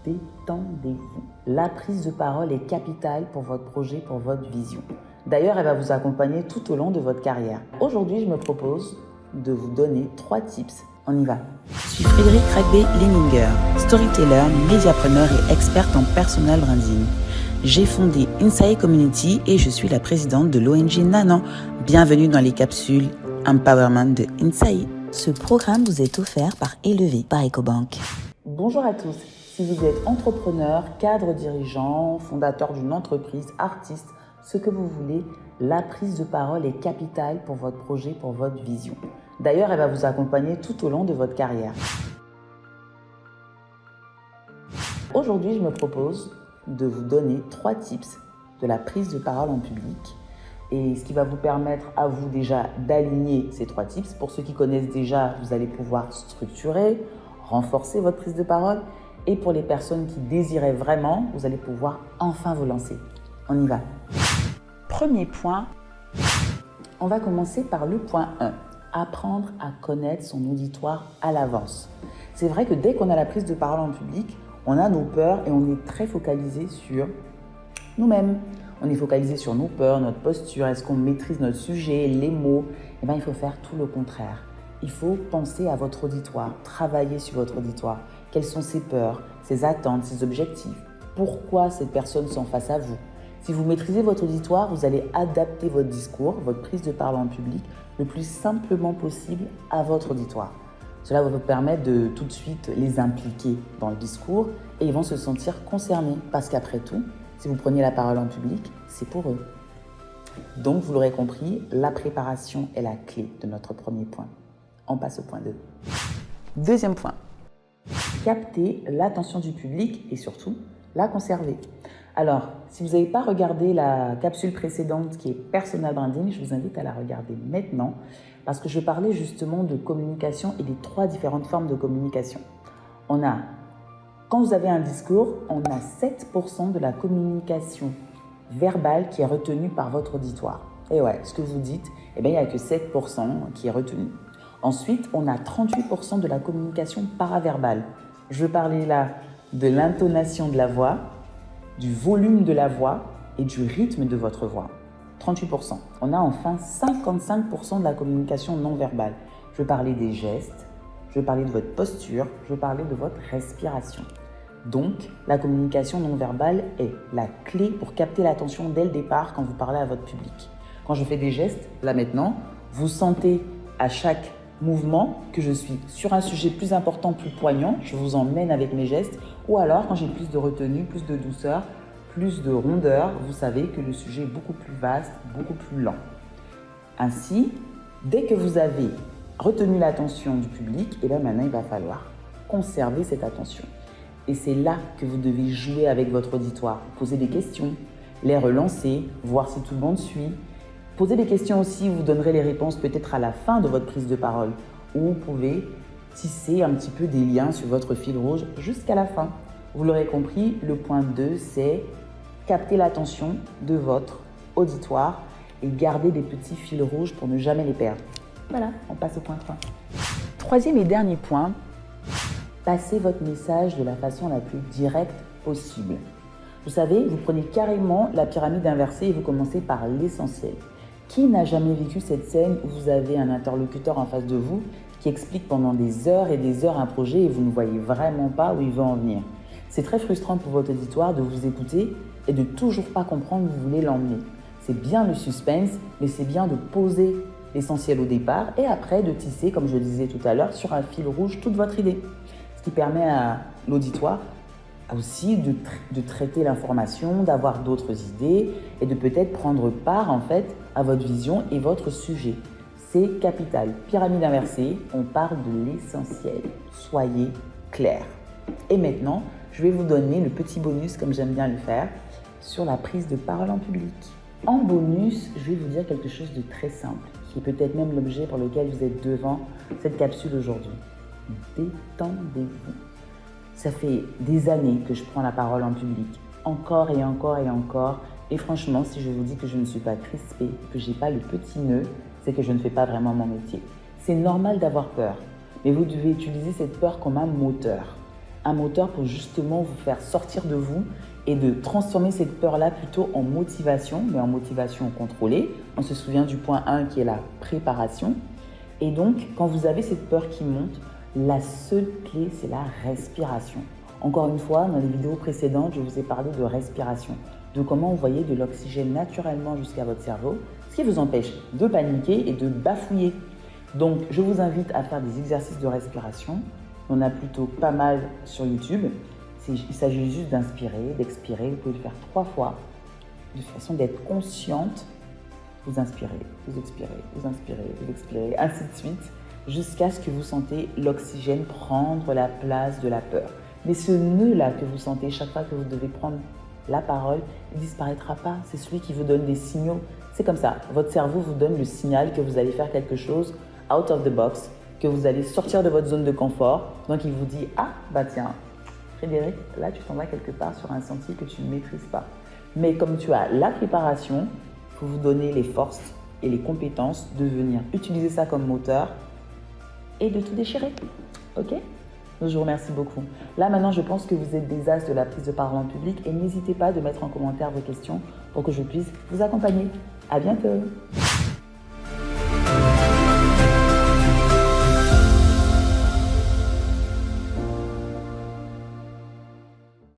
Détendez-vous. La prise de parole est capitale pour votre projet, pour votre vision. D'ailleurs, elle va vous accompagner tout au long de votre carrière. Aujourd'hui, je me propose de vous donner 3 tips. On y va. Je suis Frédéric Ragbé-Leninger, storyteller, médiapreneur et experte en personal branding. J'ai fondé Insaï Community et je suis la présidente de l'ONG Nanan. Bienvenue dans les capsules Empowerment de Insaï. Ce programme vous est offert par Élevé par Ecobank. Bonjour à tous. Si vous êtes entrepreneur, cadre dirigeant, fondateur d'une entreprise, artiste, ce que vous voulez, la prise de parole est capitale pour votre projet, pour votre vision. D'ailleurs, elle va vous accompagner tout au long de votre carrière. Aujourd'hui, je me propose de vous donner 3 tips de la prise de parole en public et ce qui va vous permettre à vous déjà d'aligner ces 3 tips. Pour ceux qui connaissent déjà, vous allez pouvoir structurer, renforcer votre prise de parole et pour les personnes qui désiraient vraiment, vous allez pouvoir enfin vous lancer. On y va. Premier point, on va commencer par le point 1. Apprendre à connaître son auditoire à l'avance. C'est vrai que dès qu'on a la prise de parole en public, on a nos peurs et on est très focalisé sur nous-mêmes. On est focalisé sur nos peurs, notre posture, est-ce qu'on maîtrise notre sujet, les mots. Eh bien, il faut faire tout le contraire. Il faut penser à votre auditoire, travailler sur votre auditoire. Quelles sont ses peurs, ses attentes, ses objectifs? Pourquoi cette personne sont face à vous? Si vous maîtrisez votre auditoire, vous allez adapter votre discours, votre prise de parole en public le plus simplement possible à votre auditoire. Cela va vous permettre de tout de suite les impliquer dans le discours et ils vont se sentir concernés parce qu'après tout, si vous prenez la parole en public, c'est pour eux. Donc, vous l'aurez compris, la préparation est la clé de notre premier point. On passe au point 2. Deuxième point, capter l'attention du public et surtout la conserver. Alors, si vous n'avez pas regardé la capsule précédente qui est Personal Branding, je vous invite à la regarder maintenant parce que je parlais justement de communication et des 3 différentes formes de communication. Quand vous avez un discours, on a 7% de la communication verbale qui est retenue par votre auditoire. Et ouais, ce que vous dites, eh bien, il n'y a que 7% qui est retenu. Ensuite, on a 38% de la communication paraverbale. Je veux parler là de l'intonation de la voix, du volume de la voix et du rythme de votre voix. 38%. On a enfin 55% de la communication non verbale. Je veux parler des gestes, je veux parler de votre posture, je veux parler de votre respiration. Donc, la communication non verbale est la clé pour capter l'attention dès le départ quand vous parlez à votre public. Quand je fais des gestes, là maintenant, vous sentez à chaque mouvement que je suis sur un sujet plus important, plus poignant, je vous emmène avec mes gestes, ou alors quand j'ai plus de retenue, plus de douceur, plus de rondeur, vous savez que le sujet est beaucoup plus vaste, beaucoup plus lent. Ainsi, dès que vous avez retenu l'attention du public, et bien maintenant il va falloir conserver cette attention. Et c'est là que vous devez jouer avec votre auditoire, poser des questions, les relancer, voir si tout le monde suit. Posez des questions aussi, vous donnerez les réponses peut-être à la fin de votre prise de parole, ou vous pouvez tisser un petit peu des liens sur votre fil rouge jusqu'à la fin. Vous l'aurez compris, le point 2, c'est capter l'attention de votre auditoire et garder des petits fils rouges pour ne jamais les perdre. Voilà, on passe au point 3. Troisième et dernier point, passez votre message de la façon la plus directe possible. Vous savez, vous prenez carrément la pyramide inversée et vous commencez par l'essentiel. Qui n'a jamais vécu cette scène où vous avez un interlocuteur en face de vous qui explique pendant des heures et des heures un projet et vous ne voyez vraiment pas où il veut en venir? C'est très frustrant pour votre auditoire de vous écouter et de toujours pas comprendre où vous voulez l'emmener. C'est bien le suspense, mais c'est bien de poser l'essentiel au départ et après de tisser, comme je le disais tout à l'heure, sur un fil rouge toute votre idée. Ce qui permet à l'auditoire aussi de traiter l'information, d'avoir d'autres idées et de peut-être prendre part en fait à votre vision et votre sujet. C'est capital. Pyramide inversée, on parle de l'essentiel. Soyez clair. Et maintenant, je vais vous donner le petit bonus, comme j'aime bien le faire, sur la prise de parole en public. En bonus, je vais vous dire quelque chose de très simple, qui est peut-être même l'objet pour lequel vous êtes devant cette capsule aujourd'hui. Détendez-vous. Ça fait des années que je prends la parole en public, encore et encore et encore. Et franchement, si je vous dis que je ne suis pas crispée, que je n'ai pas le petit nœud, c'est que je ne fais pas vraiment mon métier. C'est normal d'avoir peur, mais vous devez utiliser cette peur comme un moteur. un moteur pour justement vous faire sortir de vous et de transformer cette peur-là plutôt en motivation, mais en motivation contrôlée. On se souvient du point 1 qui est la préparation. Et donc, quand vous avez cette peur qui monte, la seule clé, c'est la respiration. Encore une fois, dans les vidéos précédentes, je vous ai parlé de respiration, de comment envoyer de l'oxygène naturellement jusqu'à votre cerveau, ce qui vous empêche de paniquer et de bafouiller. Donc, je vous invite à faire des exercices de respiration. On a plutôt pas mal sur YouTube. Il s'agit juste d'inspirer, d'expirer. Vous pouvez le faire 3 fois, de façon d'être consciente. Vous inspirez, vous expirez, vous inspirez, vous expirez, ainsi de suite, jusqu'à ce que vous sentez l'oxygène prendre la place de la peur. Mais ce nœud-là que vous sentez chaque fois que vous devez prendre la parole, il ne disparaîtra pas. C'est celui qui vous donne des signaux. C'est comme ça. Votre cerveau vous donne le signal que vous allez faire quelque chose out of the box, que vous allez sortir de votre zone de confort. Donc, il vous dit « Ah, bah tiens, Frédéric, là, tu t'en vas quelque part sur un sentier que tu ne maîtrises pas. » Mais comme tu as la préparation, il faut vous donner les forces et les compétences de venir utiliser ça comme moteur et de tout déchirer. Ok ? Je vous remercie beaucoup. Là, maintenant, je pense que vous êtes des as de la prise de parole en public et n'hésitez pas de mettre en commentaire vos questions pour que je puisse vous accompagner. À bientôt.